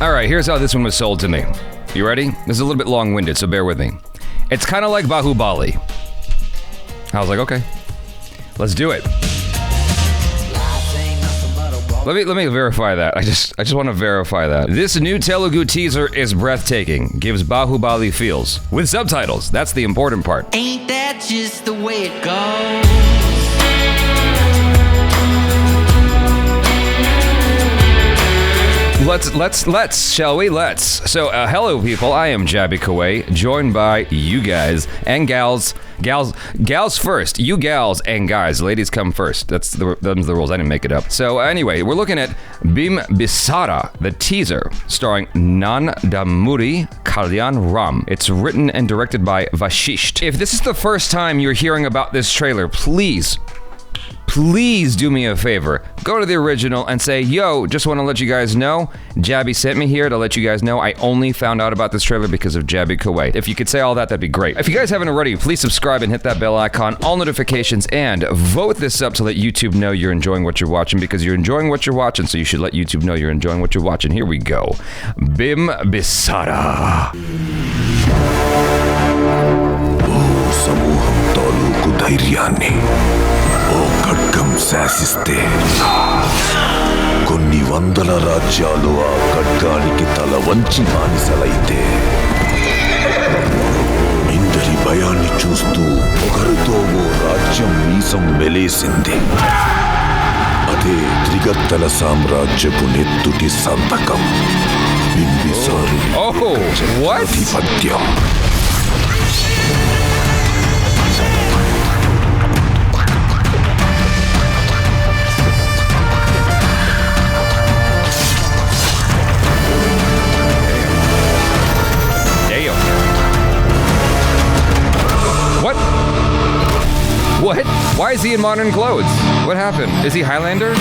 All right, here's how this one was sold to me. You ready? This is a little bit long-winded, so bear with me. It's kind of like Bahubali. I was like, okay, let's do it. Let me verify that. I just want to verify that. This new Telugu teaser is breathtaking. Gives Bahubali feels. With subtitles. That's the important part. Ain't that just the way it goes? Let's, shall we? Let's. So, hello people, I am Jaby KOAY, joined by you guys and gals first. You gals and guys. Ladies come first. Them's the rules. I didn't make it up. So, anyway, we're looking at BIMBISＡRA, the teaser, starring Nandamuri, Kalyan Ram. It's written and directed by Vashist. If this is the first time you're hearing about this trailer, please do me a favor. Go to the original and say, yo, just want to let you guys know, Jaby sent me here to let you guys know I only found out about this trailer because of Jaby KOAY. If you could say all that, that'd be great. If you guys haven't already, please subscribe and hit that bell icon, all notifications, and vote this up to let YouTube know you're enjoying what you're watching, because you're enjoying what you're watching, so you should let YouTube know you're enjoying what you're watching. Here we go. BIMBISARA. ఖడ్గం శాసిస్తే కొన్ని వందల రాజ్యాలు ఆ ఖడ్గానికి తల వంచి బానిసలైతే ఇందరి భయాన్ని చూస్తూ ఒకరితో ఓ రాజ్యం మీసం మెలేసింది. అదే త్రిగర్తల సామ్రాజ్యపు నెత్తుటి సంతకం బింబిసారుడి ఆధిపత్యం. What? Why is he in modern clothes? What happened? Is he Highlander?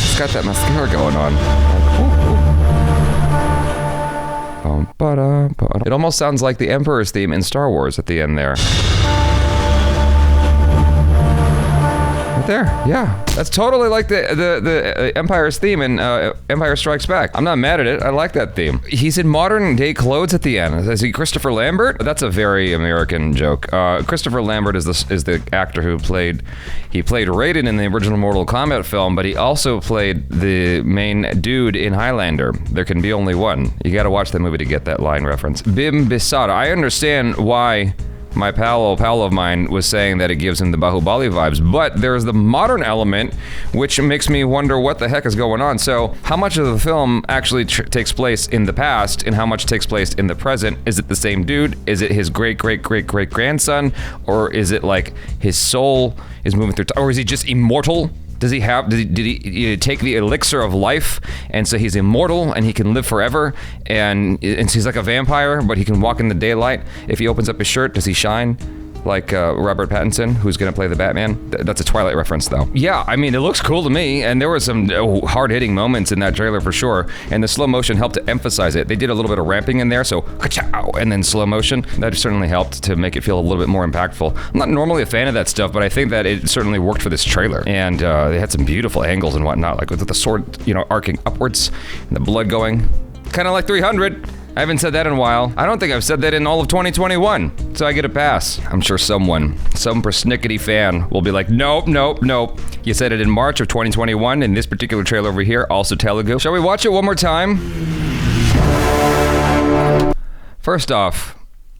He's got that mascara going on. It almost sounds like the Emperor's theme in Star Wars at the end there. There, yeah, that's totally like the Empire's theme in Empire Strikes Back. I'm not mad at it. I like that theme. He's in modern day clothes at the end. Is he Christopher Lambert? That's a very American joke. Christopher Lambert is the actor who played Raiden in the original Mortal Kombat film, but he also played the main dude in Highlander. There can be only one. You got to watch that movie to get that line reference. BIMBISARA. I understand why my pal of mine was saying that it gives him the Bahubali vibes, but there's the modern element, which makes me wonder what the heck is going on. So how much of the film actually takes place in the past and how much takes place in the present? Is it the same dude? Is it his great-great-great-great-grandson? Or is it like his soul is moving through or is he just immortal? Did he take the elixir of life, and so he's immortal and he can live forever, and he's like a vampire, but he can walk in the daylight? If he opens up his shirt, does he shine like Robert Pattinson, who's gonna play the Batman? That's a Twilight reference, though. Yeah, I mean, it looks cool to me, and there were some hard-hitting moments in that trailer for sure, and the slow motion helped to emphasize it. They did a little bit of ramping in there, so ka-chow, and then slow motion. That certainly helped to make it feel a little bit more impactful. I'm not normally a fan of that stuff, but I think that it certainly worked for this trailer, and they had some beautiful angles and whatnot, like with the sword, arcing upwards, and the blood going. Kind of like 300. I haven't said that in a while. I don't think I've said that in all of 2021, so I get a pass. I'm sure some persnickety fan will be like, nope. You said it in March of 2021 in this particular trailer over here, also Telugu. Shall we watch it one more time? First off,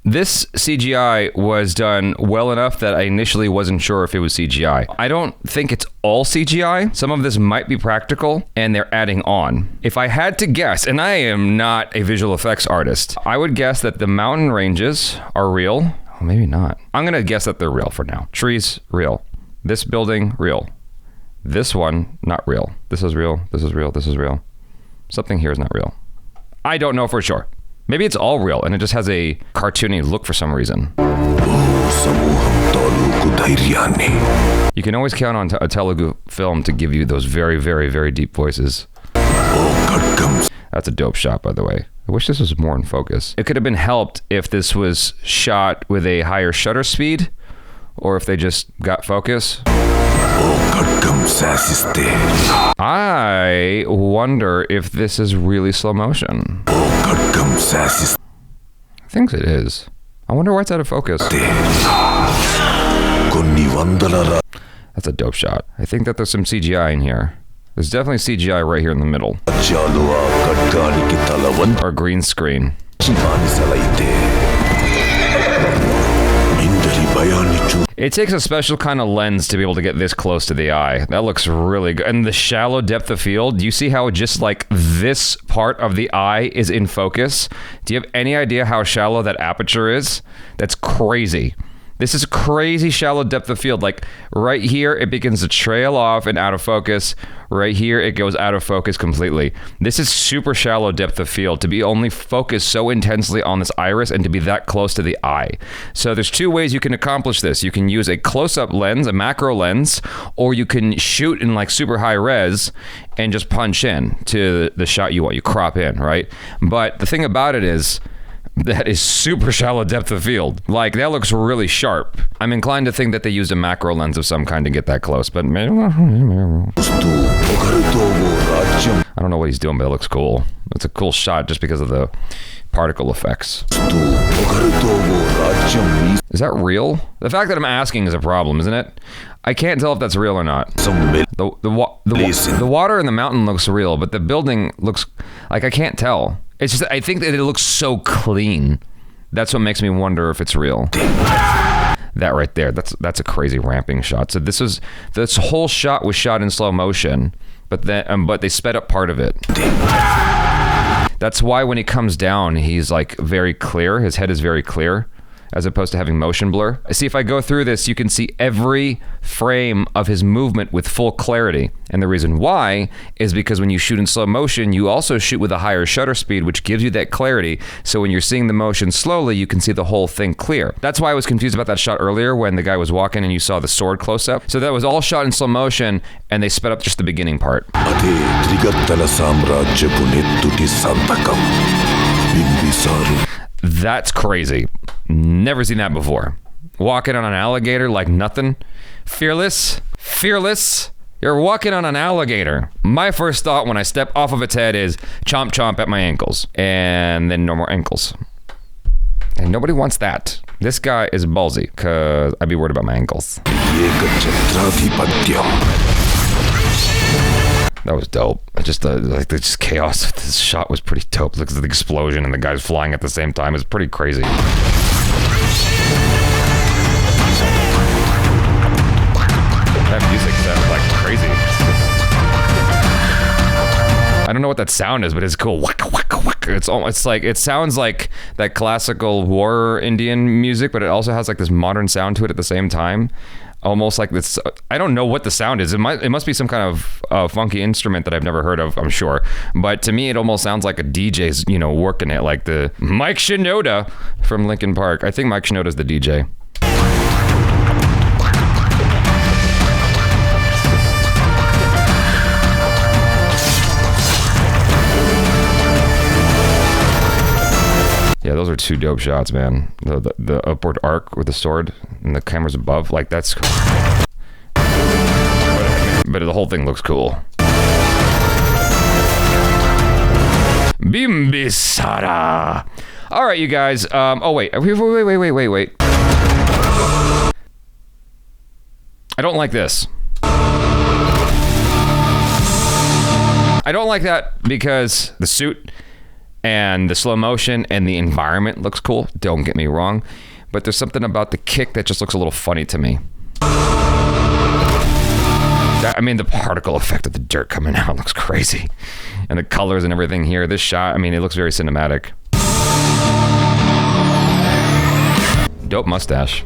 this CGI was done well enough that I initially wasn't sure if it was CGI. I don't think it's all CGI. Some of this might be practical, and they're adding on. If I had to guess, and I am not a visual effects artist, I would guess that the mountain ranges are real. Well, maybe not. I'm gonna guess that they're real for now. Trees, real. This building, real. This one, not real. This is real, this is real, this is real. Something here is not real. I don't know for sure. Maybe it's all real and it just has a cartoony look for some reason. You can always count on a Telugu film to give you those very, very, very deep voices. That's a dope shot, by the way. I wish this was more in focus. It could have been helped if this was shot with a higher shutter speed, or if they just got focus. I wonder if this is really slow motion. I think it is. I wonder why it's out of focus. That's a dope shot. I think that there's some CGI in here. There's definitely CGI right here in the middle. Or green screen. It takes a special kind of lens to be able to get this close to the eye. That looks really good. And the shallow depth of field, do you see how just like this part of the eye is in focus? Do you have any idea how shallow that aperture is? That's crazy. This is crazy shallow depth of field. Like right here, it begins to trail off and out of focus. Right here, it goes out of focus completely. This is super shallow depth of field to be only focused so intensely on this iris and to be that close to the eye. So there's two ways you can accomplish this. You can use a close-up lens, a macro lens, or you can shoot in like super high res and just punch in to the shot you want. You crop in, right? But the thing about it is, that is super shallow depth of field. Like, that looks really sharp. I'm inclined to think that they used a macro lens of some kind to get that close, but maybe... I don't know what he's doing, but it looks cool. It's a cool shot just because of the particle effects. Is that real? The fact that I'm asking is a problem, isn't it? I can't tell if that's real or not. The water in the mountain looks real, but the building looks... like, I can't tell. It's just, I think that it looks so clean. That's what makes me wonder if it's real. That right there, that's a crazy ramping shot. So this whole shot was shot in slow motion, but they sped up part of it. That's why when he comes down, he's like very clear. His head is very clear, as opposed to having motion blur. See, if I go through this, you can see every frame of his movement with full clarity. And the reason why is because when you shoot in slow motion, you also shoot with a higher shutter speed, which gives you that clarity. So when you're seeing the motion slowly, you can see the whole thing clear. That's why I was confused about that shot earlier when the guy was walking and you saw the sword close up. So that was all shot in slow motion and they sped up just the beginning part. That's crazy. Never seen that before. Walking on an alligator like nothing. Fearless. You're walking on an alligator. My first thought when I step off of its head is chomp chomp at my ankles. And then no more ankles. And nobody wants that. This guy is ballsy because I'd be worried about my ankles. That was dope. Just like the chaos of this shot was pretty dope. Looks at the explosion and the guys flying at the same time. It's pretty crazy. That music sounds like crazy. I don't know what that sound is, but it's cool. Waka, waka, waka. It's like, it sounds like that classical war Indian music, but it also has like this modern sound to it at the same time. Almost like this, I don't know what the sound is. It must be some kind of funky instrument that I've never heard of, I'm sure. But to me, it almost sounds like a DJ's, working it, like the Mike Shinoda from Linkin Park. I think Mike Shinoda's the DJ. Yeah, those are two dope shots, man. The upward arc with the sword and the cameras above, like that's cool. But the whole thing looks cool. BIMBISＡRA. All right, you guys. Oh wait. Wait. I don't like this. I don't like that because the suit and the slow motion and the environment looks cool. Don't get me wrong. But there's something about the kick that just looks a little funny to me. The particle effect of the dirt coming out looks crazy. And the colors and everything here. This shot, it looks very cinematic. Dope mustache.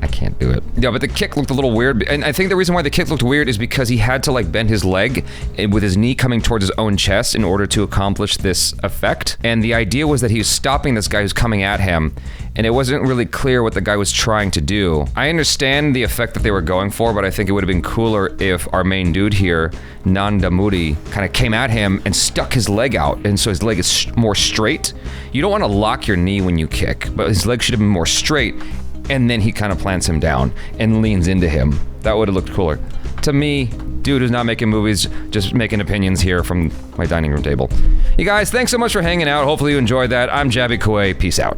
I can't do it. Yeah, but the kick looked a little weird. And I think the reason why the kick looked weird is because he had to like bend his leg with his knee coming towards his own chest in order to accomplish this effect. And the idea was that he was stopping this guy who's coming at him. And it wasn't really clear what the guy was trying to do. I understand the effect that they were going for, but I think it would have been cooler if our main dude here, Nandamuri, kind of came at him and stuck his leg out. And so his leg is more straight. You don't want to lock your knee when you kick, but his leg should have been more straight. and then he kind of plants him down and leans into him. That would have looked cooler. To me, dude who's not making movies, just making opinions here from my dining room table. You guys, thanks so much for hanging out. Hopefully you enjoyed that. I'm Jaby KOAY. Peace out.